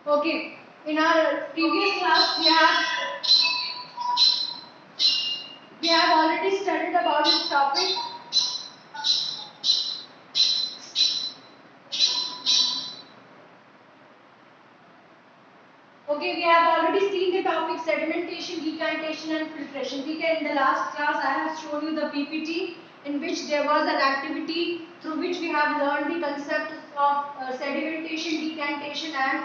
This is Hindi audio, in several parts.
Okay, in our previous class we have already studied about this topic. Okay, we have already seen the topic sedimentation, decantation and filtration. Okay, in the last class I have shown you the PPT in which there was an activity through which we have learned the concept of sedimentation, decantation and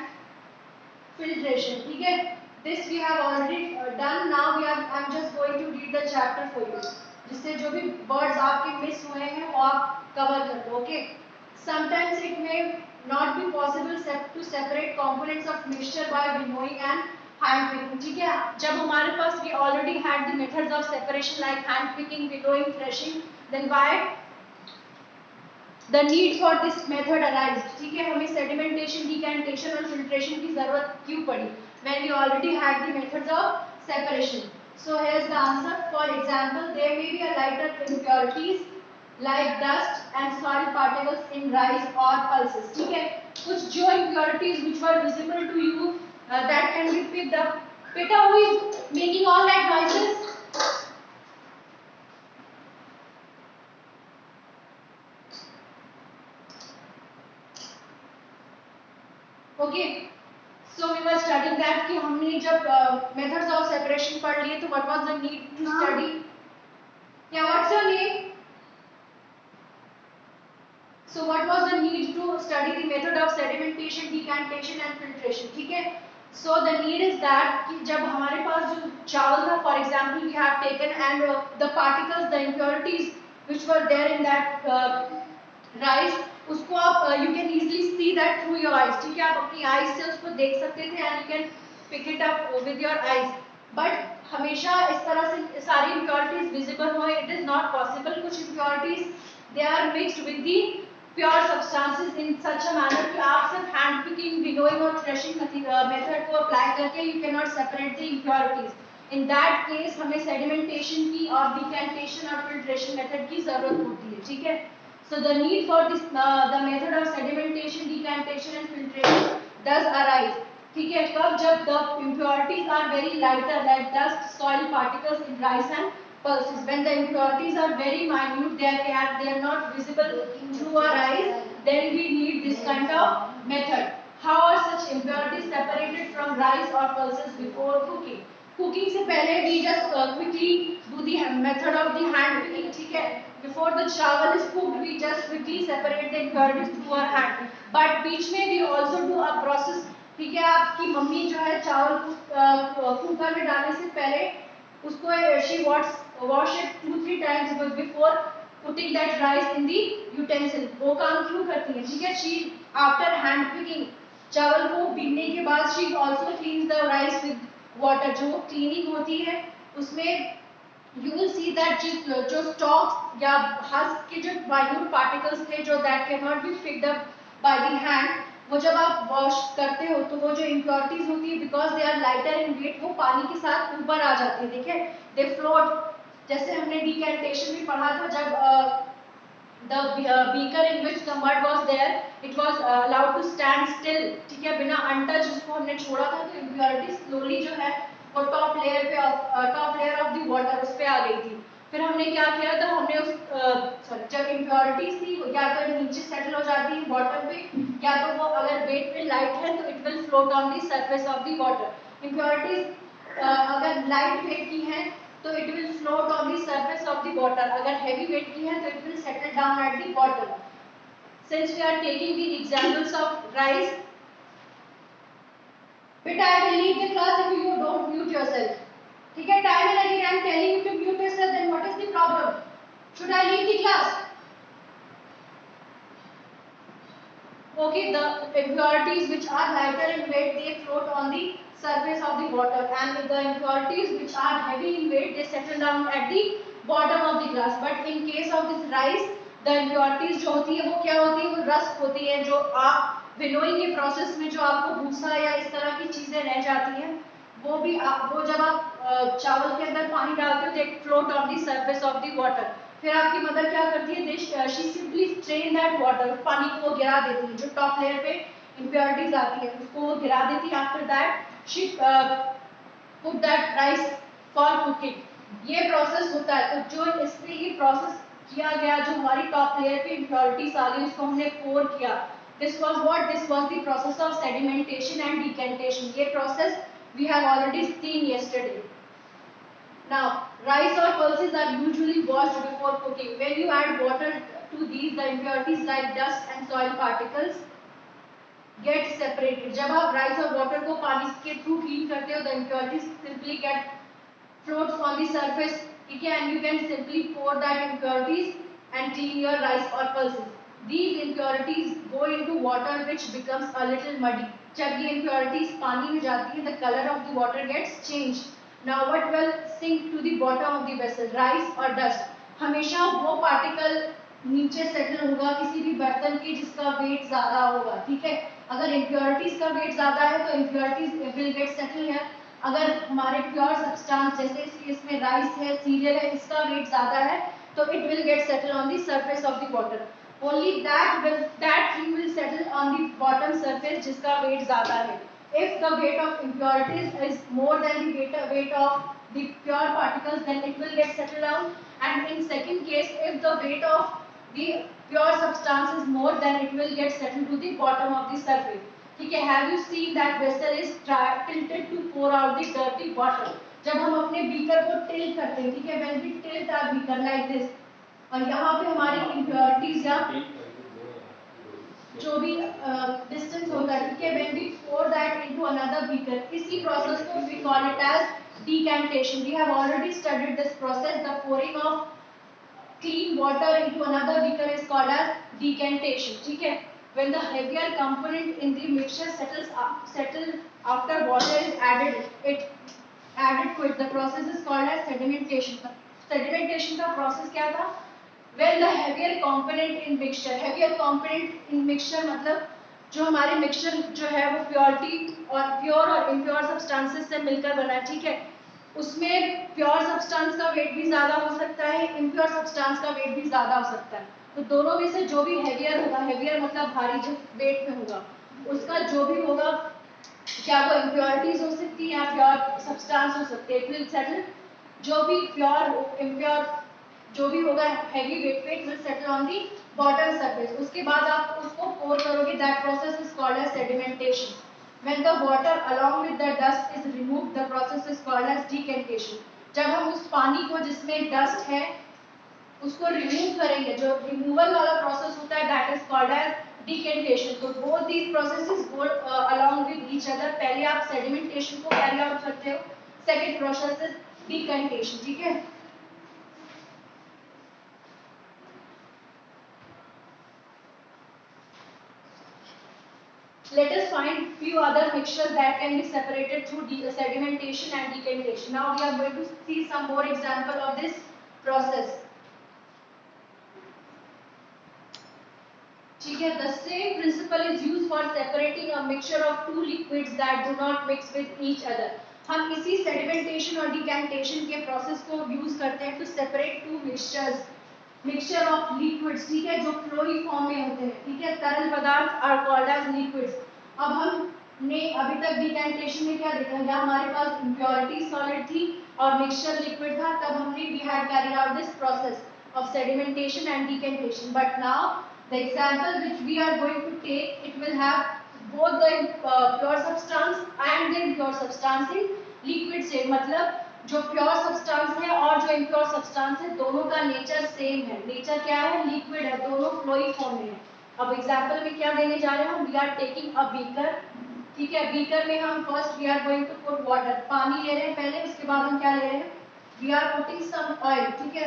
filtration. Okay, this we have already done. Now I'm just going to read the chapter for you. जिससे जो भी words आपके miss हुए हैं वो आप cover कर दो. Okay. Sometimes it may not be possible to separate components of mixture by winnowing and hand picking. ठीक है. जब हमारे पास we already had the methods of separation like hand picking, winnowing, threshing, then why the need for this method arise. ठीक है, हमें sedimentation, decantation और filtration की जरूरत क्यों पड़ी when we already had the methods of separation. So here's the answer. For example, there may be a lighter impurities like dust and soil particles in rice or pulses. ठीक है, कुछ जो impurities which were visible to you that can be picked up. Peter, who is making all that noises? Okay. So we were studying that कि हमने जब methods of separation पढ़ लिए तो what was the need to study? Yeah, what's your name? So what was the need to study the method of sedimentation, decantation and filtration? ठीक है. So the need is that कि जब हमारे पास जो चावल था, for example, we have taken and the particles, the impurities which were there in that rice, उसको आप you can easily see that through your eyes. ठीक है, आप अपनी eyes से उसको देख सकते थे and you can pick it up with your eyes. But हमेशा इस तरह से सारी impurities visible हो, it is not possible. कुछ impurities they are mixed with the pure substances in such a manner कि आप सिर्फ hand picking, winnowing और threshing method को apply करके you cannot separate the impurities. In that case हमें sedimentation की और decantation और filtration method की जरूरत होती है. ठीक है. So the need for this the method of sedimentation, decantation and filtration does arise. ठीक है, कब जब the impurities are very lighter like dust, soil particles in rice and pulses. When the impurities are very minute, they are not visible through our eyes. Then we need this kind of method. How are such impurities separated from rice or pulses before cooking? Cooking से पहले we just quickly do the method of the hand picking. ठीक है. Before the chawal is cooked, we just quickly separate the impurities through our hand. But बीच में we also do a process. ठीक है, आपकी मम्मी जो है चावल कुकर में डालने से पहले उसको she wash it 2-3 times before putting that rice in the utensil. वो काम क्यों करती है? ठीक है, she after hand picking चावल को बीनने के बाद she also cleans the rice with water. जो cleaning होती है उसमें you will see that जो stalks या husk के जो minute particles थे जो that cannot be picked up by the hand, वो जब आप वॉश करते हो तो वो जो impurities होती है because they are lighter in weight वो पानी के साथ ऊपर आ जाती है. देखिए they float. जैसे हमने decantation में पढ़ा था जब the beaker in which the mud was there it was allowed to stand still. ठीक है, बिना untouched उसको हमने छोड़ा था तो impurities slowly जो है वो top layer of the water उस पे आ गई थी. फिर हमने क्या किया था, हमने उस जब इम्प्योरिटीज थी या तो नीचे सेटल हो जाती है बॉटम पे या तो वो अगर वेट पे लाइट है तो it will float on the surface of the water. Impurities अगर लाइट वेट की है तो it will float on the surface of the water. अगर हैवी वेट की है तो it will settle down eight the bottom. Since we are taking the examples of rice, but I will leave the class if you don't mute yourself. ठीक है, time and again I am telling you to mute yourself. Then what is the problem? Should I leave the class? Okay, the impurities which are lighter in weight they float on the surface of the water, and the impurities which are heavy in weight they settle down at the bottom of the glass. But in case of this rice, the impurities जो होती है वो क्या होती है, वो रस्ट होती है. जो आप विनोइंग के प्रोसेस में जो आपको भूसा या इस तरह की चीजें रह जाती हैं वो जब आप चावल के अंदर पानी डालते हो तो एक float on the surface of the water. फिर आपकी मदर क्या करती है, she simply strain that water, पानी को गिरा देती है. जो टॉप लेयर पे impurities आती है उसको वो गिरा देती है. After that she put that rice for cooking. ये प्रोसेस होता है. तो जो इसमें ये प्रोसेस किया गया, जो हमारी टॉप लेयर पे impurities आ गई उसको हमने pour किया. This was what? This was the process of sedimentation and decantation. ये process we have already seen yesterday. Now, rice or pulses are usually washed before cooking. When you add water to these, the impurities like dust and soil particles get separated. जब आप rice और water को पानी के थ्रू clean करते हो, the impurities simply get floats on the surface. ठीक है, and you can simply pour that impurities and clean your rice or pulses. These impurities go into water, which becomes a little muddy. जब ये impurities पानी में जाती हैं, the color of the water gets changed. Now what will sink to the bottom of the vessel? Rice or dust? हमेशा वो पार्टिकल नीचे सेटल होगा किसी भी बर्तन के जिसका वेट ज्यादा होगा. ठीक है, अगर इम्प्योरिटीज का वेट ज्यादा है तो इम्प्योरिटीज विल गेट सेटल है. अगर हमारे प्योर सब्सटेंस जैसे इस केस में राइस है, सीरियल है, इसका वेट ज्यादा है तो it will get settle on the surface of the water. Only that thing will settle on the bottom surface जिसका वेट ज्यादा है. If the weight of impurities is more than the weight of the pure particles, then it will get settled down. And in second case, if the weight of the pure substance is more, then it will get settled to the bottom of the surface. ठीक है, have you seen that vessel is tilted to pour out the dirty water? जब हम अपने बीकर को tilt करते हैं, ठीक है, when we tilt our beaker like this, और यहाँ पे हमारी impurities या जो भी डिस्टेंस होता है, ठीक है, when we pour that into another beaker, इसी प्रोसेस को we call it as decantation. We have already studied this process. The pouring of clean water into another beaker is called as decantation. ठीक है, when the heavier component in the mixture settle after water is added to it, the process is called as sedimentation. Sedimentation का process क्या था? When the heavier component in mixture मतलब जो हमारे मिक्सचर जो है वो प्योर और इम्प्योर सब्सटेंसेस से मिलकर बना है. ठीक है, उसमें प्योर सब्सटेंस का वेट भी ज्यादा हो सकता है, इम्प्योर सब्सटेंस का वेट भी ज्यादा हो सकता है. तो दोनों में से जो भी हेवियर होगा, हेवियर मतलब भारी जो वेट में होगा, उसका जो भी होगा, क्या वो इम्प्योरिटीज हो सकती है या प्योर सब्सटेंस हो सकती है, इट विल सेटल. जो भी प्योर इम्प्योर जो भी होगा हेवी वेट पे, it will settle on the bottom surface. उसके बाद आप उसको पोर करोगे. That process is called as sedimentation. When the water along with the dust is removed, the process is called as decantation. जब हम उस पानी को जिसमें डस्ट है उसको रिमूव करेंगे, जो रिमूवल वाला प्रोसेस होता है, that is called as decantation. तो both these processes go along with each other. पहले आप सेडिमेंटेशन को कैरी आउट करते हो, सेकंड प्रोसेस इज decantation. ठीक है, let us find few other mixtures that can be separated through sedimentation and decantation. Now we are going to see some more example of this process. ठीक है, the same principle is used for separating a mixture of two liquids that do not mix with each other. हम इसी sedimentation और decantation के process को use करते हैं to separate two mixture of liquids. ठीक है, जो फ्लोई फॉर्म में होते हैं. ठीक है, तरल पदार्थ आर कॉल्ड एज लिक्विड्स. अब हमने अभी तक डिकैंटेशन में क्या देखा, या हमारे पास इम्प्योरिटी सॉलिड थी और मिक्सचर लिक्विड था, तब हमने we had carried out this process of sedimentation and decantation. But now the example which we are going to take, it will have both the pure substance and the impure substance in liquid state. मतलब जो प्योर सब्सटेंस है और जो इम्प्योर सब्सटेंस है, दोनों का नेचर सेम है. नेचर क्या है? लिक्विड है, दोनों फ्लोई फॉर्म में है. अब एग्जांपल में क्या देने जा रहे हैं हम, we are taking a beaker. ठीक है, बीकर में हम first we are going to put water, पानी ले रहे हैं पहले, उसके बाद हम क्या ले रहे हैं, we are putting some oil. ठीक है,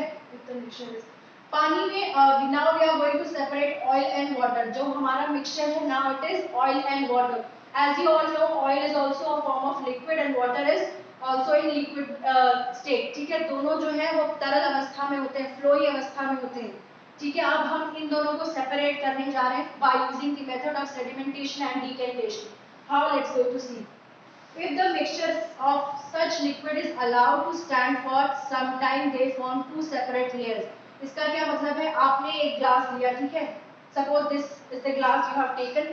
पानी में now we are going to separate oil and water. जो हमारा मिक्सचर है now it is oil and water. As you all know, oil is also a form of liquid and water is also in liquid state. ठीक है, दोनों जो है वो तरल अवस्था में होते हैं, फ्लोई अवस्था में होते हैं. ठीक है, अब हम इन दोनों को सेपरेट करने जा रहे हैं by using the method of sedimentation and decantation. How, let's go to see. If the mixture of such liquid is allowed to stand for some time, they form two separate layers. इसका क्या मतलब है, आपने एक ग्लास लिया. ठीक है, suppose this is the glass you have taken.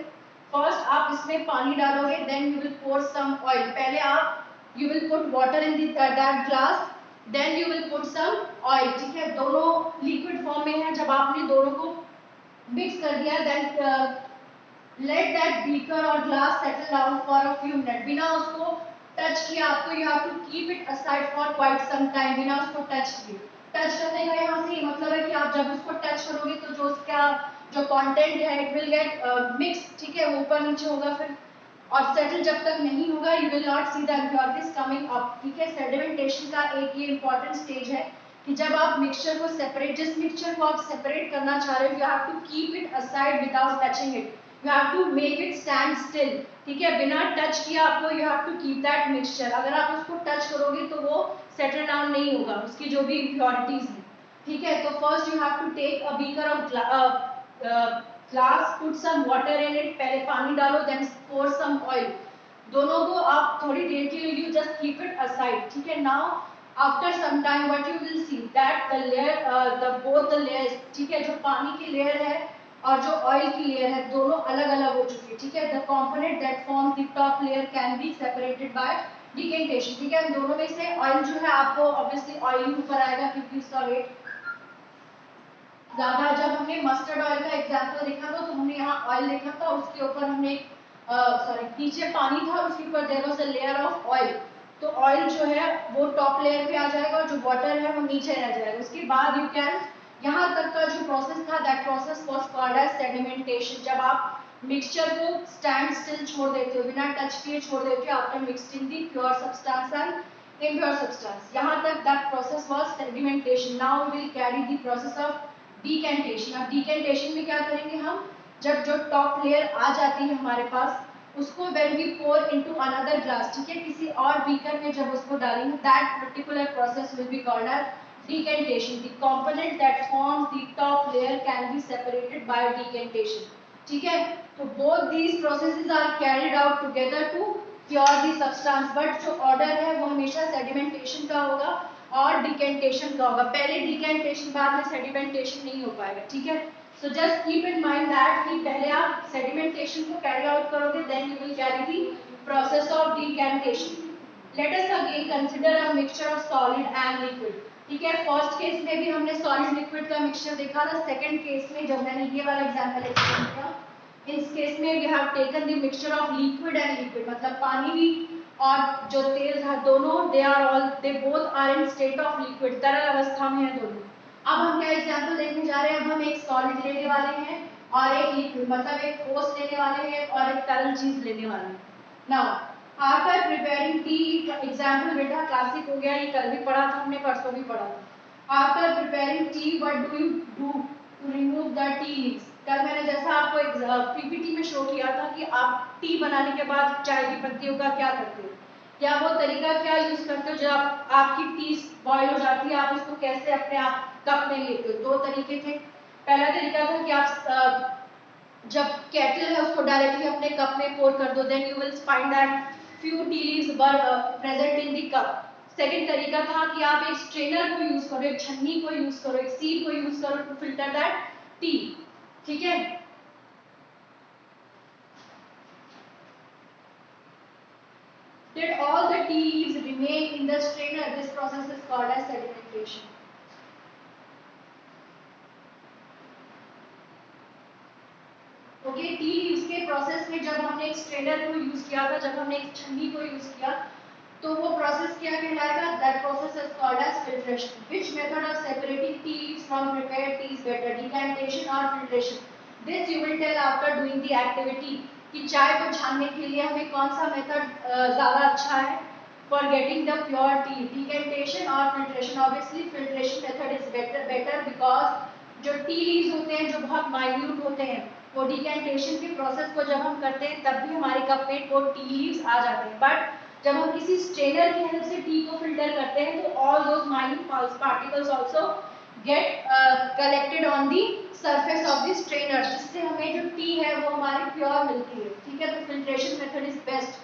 First आप इसमें पानी डालोगे, then you will pour some oil. पहले आप you will put water in that glass, then you will put some oil. ठीक है, दोनों लिक्विड फॉर्म में है. जब आपने दोनों को मिक्स कर दिया, then let that beaker or glass settle down for a few minutes. बिना उसको टच किए आपको you have to keep it aside for quite some time. बिना उसको टच किए. टच करने का यहाँ से मतलब है कि आप जब उसको टच करोगे तो जो उसका जो कंटेंट है it will get mixed. ठीक है, ऊपर नीचे होगा फिर, और सेटल जब तक नहीं होगा you will not see the impurities coming up. ठीक है, सेडिमेंटेशन का एक ये इंपॉर्टेंट स्टेज है कि जब आप मिक्सचर को सेपरेट, जिस मिक्सचर को आप सेपरेट करना चाह रहे हो, you have to keep it aside without touching it. You have to make it stand still. ठीक है, बिना टच किया आपको you have to keep that mixture. अगर आप उसको टच करोगे तो वो सेटल डाउन नहीं होगा, उसकी जो भी impurities हैं. ठीक है, तो first you have to take a beaker of glass, put some water in it. पहले पानी डालो, then pour some oil. दोनों को आप थोड़ी देर के लिए you just keep it aside. ठीक है, now after some time what you will see that the layer both the layers, ठीक है, जो पानी की लेयर है और जो ऑयल की लेयर है दोनों अलग अलग हो चुकी है. ठीक है, the component that form the top layer can be separated by decantation. ठीक है, दोनों में से ऑयल जो है आपको ऑब्वियसली ऑयल ऊपर आएगा क्योंकि इसका वेट ज्यादा. जब हमने मस्टर्ड ऑयल का एग्जांपल देखा था तो हमने यहाँ ऑयल देखा था, उसके ऊपर हमने नीचे पानी था, उसके ऊपर there was a layer of oil. तो ऑयल जो है वो टॉप लेयर पे आ जाएगा और जो वाटर है वो नीचे रह जाएगा. उसके बाद यू कैन, यहाँ तक का जो प्रोसेस था that process was called as sedimentation. जब आप मिक्सचर को स्टैंड स्टिल छोड़ देते हो, बिना टच किए छोड़ देते हो after mixing the pure substance and impure substance, यहाँ तक that process was sedimentation. Now we will carry the process of decantation. अब डिकेंटेशन में क्या करेंगे हम, जब जो टॉप लेयर आ जाती है हमारे पास, उसको when we pour into another glass, ठीक है, किसी और बीकर में जब उसको डालेंगे, that particular process will be called as decantation. The component that forms the top layer can be separated by decantation. ठीक है, तो both these processes are carried out together to cure the substance. but जो order है वो हमेशा sedimentation का होगा और decantation का होगा. पहले decantation बाद में sedimentation नहीं हो पाएगा. ठीक है, so just keep in mind that कि पहले आप sedimentation को carry out करोगे, then you will carry the process of decantation. Let us again consider a mixture of solid and liquid. ठीक है, फर्स्ट केस में भी हमने सॉलिड लिक्विड का मिक्सचर देखा था. सेकंड केस में जब मैंने ये वाला एग्जांपल एक्सप्लेन किया, इस केस में we have taken the mixture of liquid and liquid, मतलब पानी भी और जो तेल था दोनों they both are in state of liquid, तरल अवस्था में है दोनों. अब हम क्या एग्जांपल देखने जा रहे हैं, अब हम एक सॉलिड लेने वाले हैं और एक लिक्विड, मतलब एक ठोस लेने वाले हैं और एक तरल चीज लेने वाले हैं. Now after preparing T, example बेटा क्लासिक हो गया, ये कल भी पढ़ा था हमने, परसों भी पढ़ा था. After preparing tea what do you do to remove the tea leaves. कल मैंने जैसा आपको पीपीटी में शो किया था कि आप टी बनाने के बाद चाय की पत्तियों का क्या करते हो, या वो तरीका क्या यूज करते हो जब आपकी टी बॉयल हो जाती है, आप उसको कैसे अपने आप कप में लेते हो. दो तरीके थे. पहला तरीका था कि आप जब केटल है उसको डायरेक्टली अपने कप में पोर कर दो, then you will find that few tea leaves were present in the cup. Second तरीका था कि आप एक स्ट्रेनर को यूज करो, एक छन्नी को यूज करो, एक सीप को यूज करो टू फिल्टर दैट टी. ठीक है, did all the tea leaves remain in the strainer? This process is called as sedimentation. Okay, tea leaves के प्रोसेस में जब हमने एक स्ट्रेनर को यूज किया था, जब हमने एक छन्नी को यूज किया, तो वो प्रोसेस क्या कहलाएगा, that process is called as filtration. Which method of separating tea leaves from prepared tea is better, decantation और filtration. This you will tell after doing the activity कि चाय को छानने के लिए हमें कौन सा मेथड ज्यादा अच्छा है for getting the pure tea, decantation और filtration. Obviously filtration method is better because जो टी लीव्स होते हैं जो बहुत माइन्यूट होते हैं, वो डिकैंटेशन के प्रोसेस को जब हम करते हैं तब भी हमारे कप में वो टी लीव्स आ जाते हैं. बट जब हम किसी स्ट्रेनर की हेल्प से टी को फिल्टर करते हैं तो all those minute particles also get collected on the surface of the strainer, जिससे हमें जो टी है वो हमारी प्योर मिलती है. ठीक है, तो filtration method is best.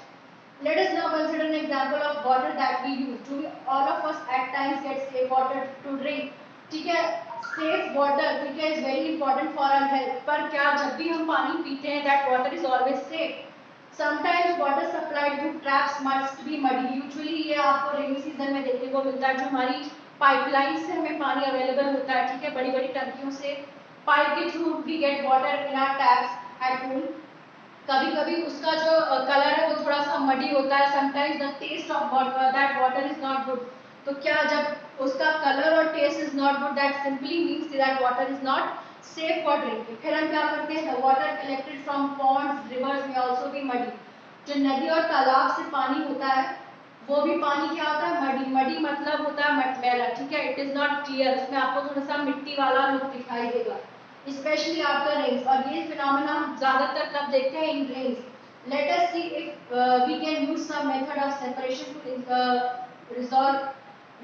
Let us now consider an example of water that we use. Do we, all of us at times get safe water to drink. ठीक है, सेफ वाटर, ठीक है, is very important for our health. पर क्या जब भी हम पानी पीते हैं that water is always safe? Sometimes water supplied through traps must be muddy. Usually ये आपको रेनी सीजन में देखने को मिलता है, जो हमारी पाइपलाइन से हमें पानी अवेलेबल होता है, ठीक है, बड़ी बड़ी टंकियों से पाइप के through we get water in our taps at home. कभी कभी उसका जो कलर है वो थोड़ा सा मडी होता है, sometimes the taste of that water is not good. तो क्या जब उसका कलर और taste is not good, that simply means that water is not safe for drinking. फिर हम क्या करते हैं, water collected from ponds rivers में आल्सो बी मडी। जो नदी और तालाब से पानी होता है वो भी पानी क्या होता है, मडी। मडी मतलब होता है मटमैला, ठीक है, इट इज नॉट क्लियर, उसमें आपको थोड़ा सा मिट्टी वाला लुक दिखाई देगा, स्पेशली आफ्टर रेन्स। और ये फिनोमेना हम ज्यादातर कब देखते हैं, in rains. Let us see if we can use some method of separation to resolve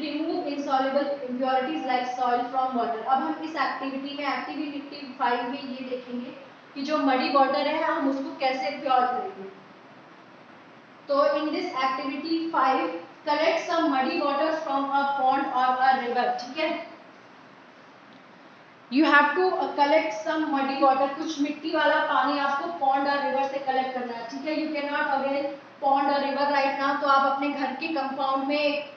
remove insoluble impurities like soil from water। अब हम इस एक्टिविटी में एक्टिविटी 5 में ये देखेंगे कि जो मडी वाटर है हम उसको कैसे प्योर करेंगे। तो in this activity 5 collect some muddy water from a pond और अ रिवर, ठीक है। You have to collect some muddy water, कुछ मिट्टी वाला पानी आपको पॉन्ड और रिवर से कलेक्ट करना है, ठीक है। You can not avail pond और रिवर राइट नाउ, तो आप अपने घर के कंपाउंड में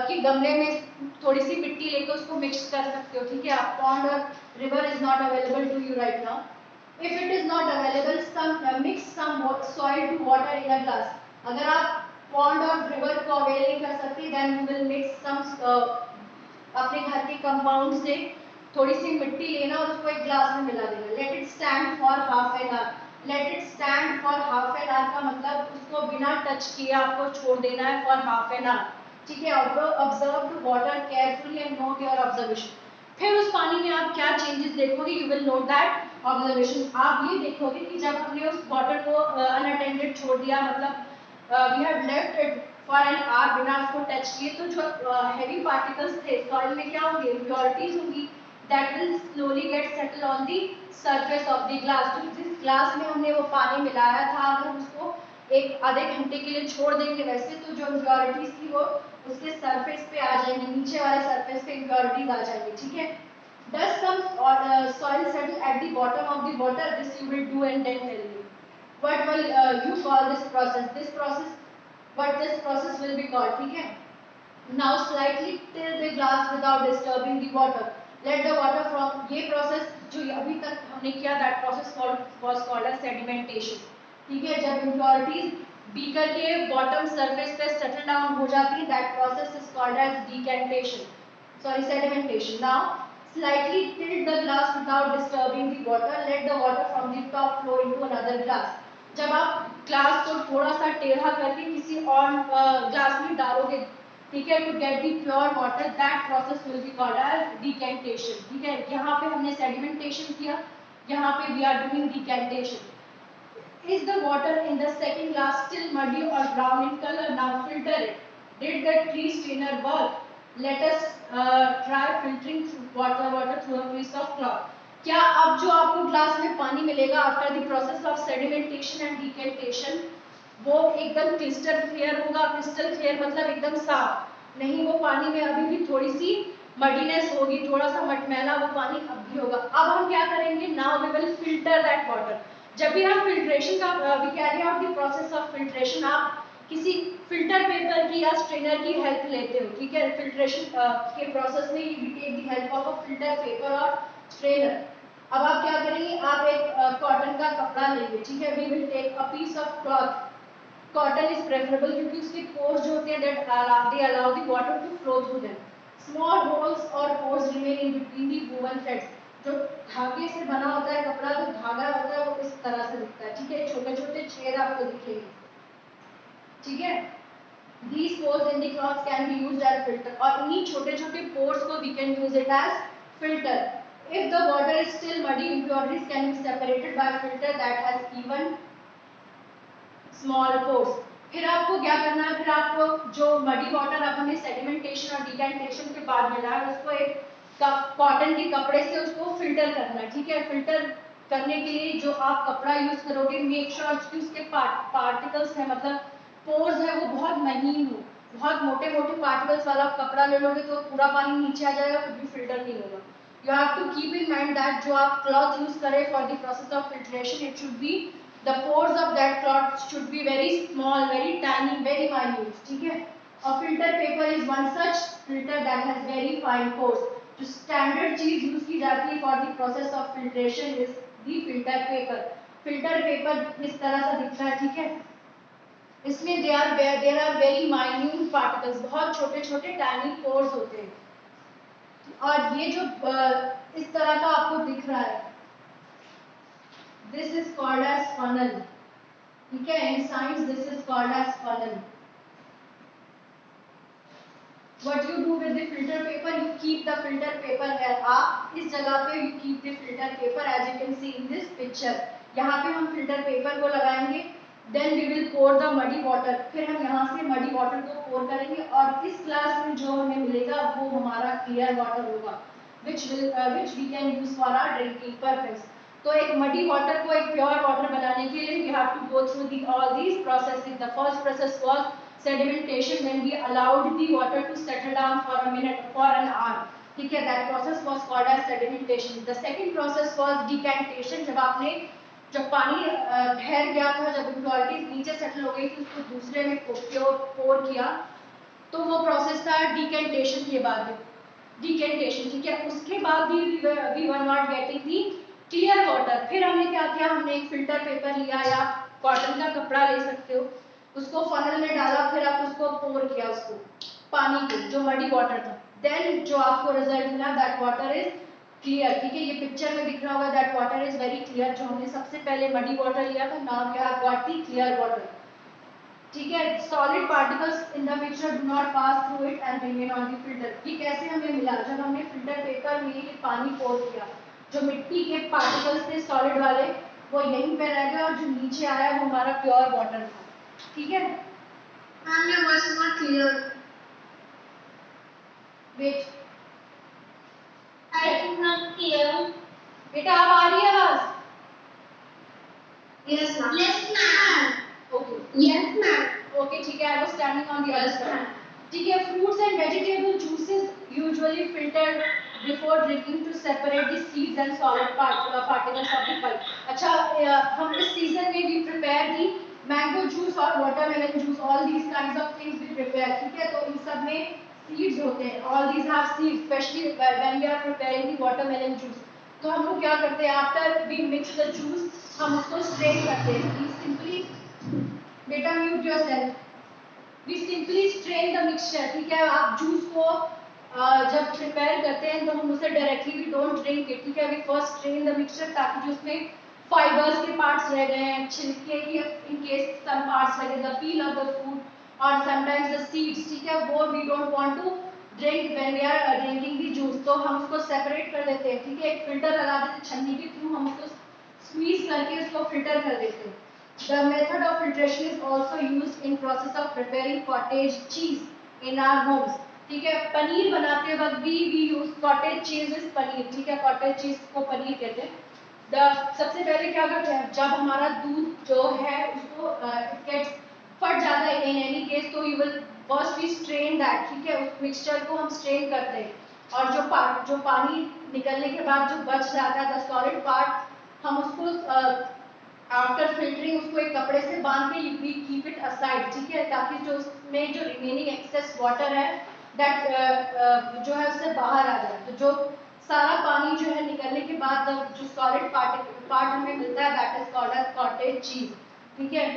कि गमले में थोड़ी सी मिट्टी लेकर उसको मिक्स कर सकते हो, ठीक है। आप पॉन्ड और river is not available to you right now. If it is not available, some mix some soil to water in a glass. अगर आप पॉन्ड और रिवर को अवेल नहीं कर सकते, then you will mix some अपने घर के कंपाउंड से थोड़ी सी मिट्टी लेना और उसको एक ग्लास में मिला देना। Let it stand for half an hour. Let it stand for half an hour का मतलब उसको बिना टच किए आपको छोड़ देना है फॉर हाफ एन आवर, ठीक है। Observe the water carefully and not your observation. फिर उस पानी में आप क्या चेंजेस देखोगे, you will note that observation. आप ये देखोगे कि जब हमने उस वाटर को अनअटेंडेड छोड़ दिया, मतलब we have left it for an hour बिना उसको टच किए, तो जो हेवी पार्टिकल्स थे सॉइल में क्या होंगे, इम्प्योरिटीज होंगी, that will slowly get settle on the surface of the glass. तो जिस ग्लास में हमने वो पानी मिलाया था, अगर उसको एक आधे घंटे के लिए छोड़ देंगे वैसे, तो जो इम्प्योरिटीज थी वो उसके सरफेस पे आ जाएंगी, नीचे वाले सरफेस पे इम्प्योरिटीज आ जाएंगी, ठीक है। Dust come soil settle at the bottom of the water, this you will do and then tell me what will you call this process, what this process will be called, ठीक है। Now slightly till the glass without disturbing the water, let the water from, ये प्रोसेस जो अभी तक हमने किया that process was called as sedimentation, ठीक है। जब इम्प्योरिटीज बीकर के बॉटम सरफेस पे सेटल डाउन हो जाती है, that process is called as decantation, sorry sedimentation. Now slightly tilt the glass without disturbing the water, let the water from the top flow into another glass। जब आप ग्लास को थोड़ा सा टेढ़ा करके किसी और ग्लास में डालोगे, ठीक है, to get the pure water, that process will be called as decantation, ठीक है। यहाँ पे हमने सेडिमेंटेशन किया, यहाँ पे we are doing decantation. Is the water in the second glass still muddy or brown in color? Now filter it. Did the tree strainer work? Let us try filtering water through a piece of cloth. क्या अब जो आपको ग्लास में पानी मिलेगा after the process of sedimentation and decantation, वो एकदम क्रिस्टल क्लियर होगा। क्रिस्टल क्लियर मतलब एकदम साफ, नहीं वो पानी में अभी भी थोड़ी सी मडीनेस होगी, थोड़ा सा मटमैला वो पानी अब भी होगा। अब हम क्या करेंगे, now we will filter that water. जब भी आप फिल्ट्रेशन का we carry out the process of filtration, आप किसी फिल्टर पेपर की या स्ट्रेनर की हेल्प लेते हो, ठीक है। फिल्ट्रेशन के प्रोसेस में you take the help of a filter paper और स्ट्रेनर। अब आप क्या करेंगे, आप एक कॉटन का कपड़ा लेंगे, ठीक है। We will take a piece of cloth, cotton is preferable क्योंकि उसके पोर्स जो होते हैं that they allow the water to flow through them. Small holes और pores remain in between the woven threads. जो धागे से बना होता है कपड़ा, जो धागा होता है वो इस तरह से दिखता है, ठीक है। छोटे छोटे छेद आपको दिखेंगे, ठीक है। These pores in the cloth can be used as filter, और इन्हीं छोटे छोटे पोर्स को we can use it as filter. If the water is still muddy, impurities can be separated by a filter that has even small pores. फिर आपको क्या करना है, फिर आपको जो मडी वाटर अब हमें सेडिमेंटेशन और डिकेंटेशन के बाद मिला है, उसको एक कॉटन के कपड़े से उसको फिल्टर करना है, ठीक है। फिल्टर करने के लिए जो आप कपड़ा यूज करोगे, मेक श्योर कि उसके पार्टिकल्स है, मतलब पोर्स है, वो बहुत महीन हो। बहुत मोटे मोटे पार्टिकल्स वाला कपड़ा ले लोगे तो पूरा पानी नीचे आ जाएगा, फिर भी फिल्टर नहीं होगा। You have to keep in mind that जो आप cloth use करें for the process of filtration, it should be the pores of that cloth should be very small, very tiny, very minute. ठीक है? और filter paper is one such filter that has very fine pores. जो standard चीज use की जाती है for the process of filtration is the filter paper. Filter paper इस तरह से दिखता है, ठीक है? इसमें there are very minute particles, बहुत छोटे-छोटे tiny pores होते हैं. और ये जो इस तरह का आपको दिख रहा है, this is called as funnel. ठीक है, in science this is called as funnel. What you do with the filter paper, you keep the filter paper here. आप इस जगह पे you keep the filter paper as you can see in this picture. यहाँ पे हम filter paper को लगाएंगे, then we will pour the muddy water. फिर हम यहाँ से muddy water को pour करेंगे और इस ग्लास में जो हमें मिलेगा वो हमारा clear water होगा, which we can use for our drinking purpose. तो एक muddy water को एक pure water बनाने के लिए we have to go through all these processes. The first process was sedimentation, when we allowed the water to settle down for a minute, for an hour. ठीक है, that process was called as sedimentation. The second process was decantation. जब आपने जब पानी ठहर गया था, जब impurities नीचे सेटल हो गई थी, उसको दूसरे में पोर किया, तो वो प्रोसेस था decantation के बाद. decantation, ठीक है, उसके बाद भी we were not getting the clear water. फिर हमने क्या किया, हमने एक फिल्टर पेपर लिया या कॉटन का कपड़ा ले सकते हो, उसको फनल में डाला, फिर आप उसको पोर किया, उसको पानी को जो मडी वाटर था, देन जो आपको रिजल्ट मिला दैट वाटर इज क्लियर. ठीक है, ये पिक्चर में दिख रहा होगा that water is very clear. जो हमने सबसे पहले मडी वाटर लिया था, now we have got the clear water. ठीक है, solid particles in the mixture do not pass through it and remain on the filter. ये कैसे हमें मिला, जब हमने फिल्टर पेपर में ये पानी पोर किया, जो मिट्टी के पार्टिकल्स थे सॉलिड वाले वो यहीं पे रह गए और जो नीचे आया वो हमारा प्योर वाटर था. ठीक है, ma'am your voice is not clear. Wait, I can not clear. बेटा अब आ रही है आवाज? Yes ma'am. Yes ma'am. Okay, yes ma'am. Okay, ठीक है, I was standing on the other side. ठीक है, fruits and vegetable juices usually filtered before drinking to separate the seeds and solid particles of the pulp. अच्छा, हम इस सीजन में भी prepare the mango juice और watermelon juice, all these kinds of things we prepare. ठीक है, तो इन सब में seeds होते हैं, all these have seeds, especially when we are preparing the watermelon juice. तो हम लोग क्या करते हैं, after we mix the juice, हम उसको strain करते हैं. We simply, बेटा mute yourself. We simply strain the mixture. ठीक है, आप juice को जब प्रिपेयर करते हैं तो हम उसे डायरेक्टली भी डोंट ड्रिंक इट. ठीक है, we first strain the mixture ताकि जो उसमें फाइबर्स के पार्ट्स रह गए हैं, छिलके की इन केस सम पार्ट्स लगे, the peel of the fruit और समटाइम्स द सीड्स, ठीक है, वो we don't want to drink when we are drinking the juice. तो हम उसको सेपरेट कर देते हैं. ठीक है, एक फिल्टर लगा देते हैं, छन्नी के थ्रू हम उसको स्क्वीज करके उसको फिल्टर कर देते हैं. The method of filtration is also used in process of preparing cottage cheese in our Holmes. ठीक है, पनीर बनाते वक्त भी we use cottage cheese is paneer. ठीक है, कॉटेज चीज को पनीर कहते हैं. सबसे पहले क्या करते हैं, जब हमारा दूध जो है उसको फट जाता है इन एनी केस, तो you will first we strain that. ठीक है, उस मिक्सचर को हम स्ट्रेन करते हैं और जो पानी निकलने के बाद जो बच जाता है द सॉलिड पार्ट, हम उसको आफ्टर फिल्टरिंग उसको एक कपड़े से बांध के वी कीप इट असाइड. ठीक है, ताकि जो उसमें जो रिमेनिंग एक्सेस वाटर है दैट जो है उससे बाहर आ जाए. तो जो सारा पानी जो है निकलने के बाद जो सॉलिड पार्ट हमें मिलता है that is called as cottage cheese. ठीक है,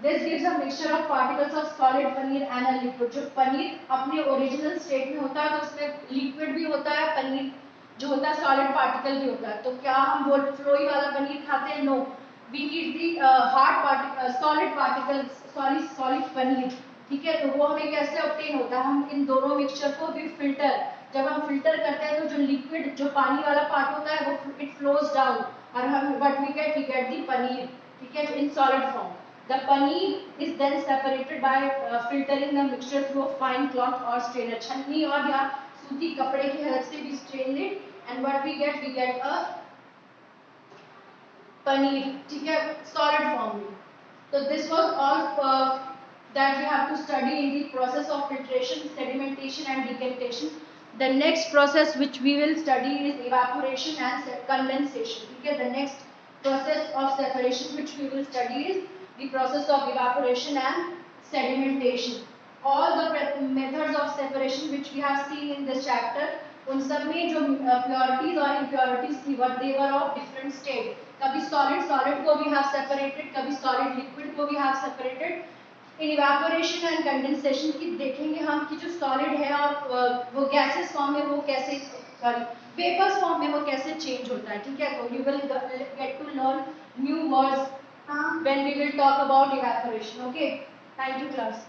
this gives a mixture of particles of solid paneer and a liquid. जो पनीर अपने ओरिजिनल स्टेट में होता है तो उसमें लिक्विड भी होता है, पनीर जो होता है सॉलिड पार्टिकल भी होता है. तो क्या हम वो फ्लोई वाला पनीर खाते हैं? No, we need the hard particle solid particles, solid paneer. ठीक है, तो वो हमें कैसे ऑब्टेन होता है, हम इन दोनों मिक्सचर को भी फिल्टर, जब हम फिल्टर करते हैं तो जो लिक्विड जो पानी वाला पार्ट होता है वो इट फ्लोज डाउन और हम what we get the paneer. ठीक है, in solid form. The paneer is then separated by filtering the mixture through a fine cloth और स्ट्रेनर. छन्नी और या सूती कपड़े की हेल्प से भी strain it and what we get a paneer. ठीक है, सॉलिड फॉर्म में. तो this was all that we have to study in the process of filtration, sedimentation and decantation. The next process which we will study is evaporation and condensation. Okay, the next process of separation which we will study is the process of evaporation and sedimentation. All the methods of separation which we have seen in this chapter, उन सब में जो purities और impurities थी, what they were of different state. कभी solid को भी have separated, कभी solid liquid को भी have separated. In evaporation and condensation की देखेंगे हम कि जो सॉलिड है और वो गैसेस फॉर्म में वो कैसे, सॉरी वेपर्स फॉर्म में वो कैसे चेंज होता है. ठीक है, तो you will get to learn new words when we will talk about evaporation. Okay, thank you class.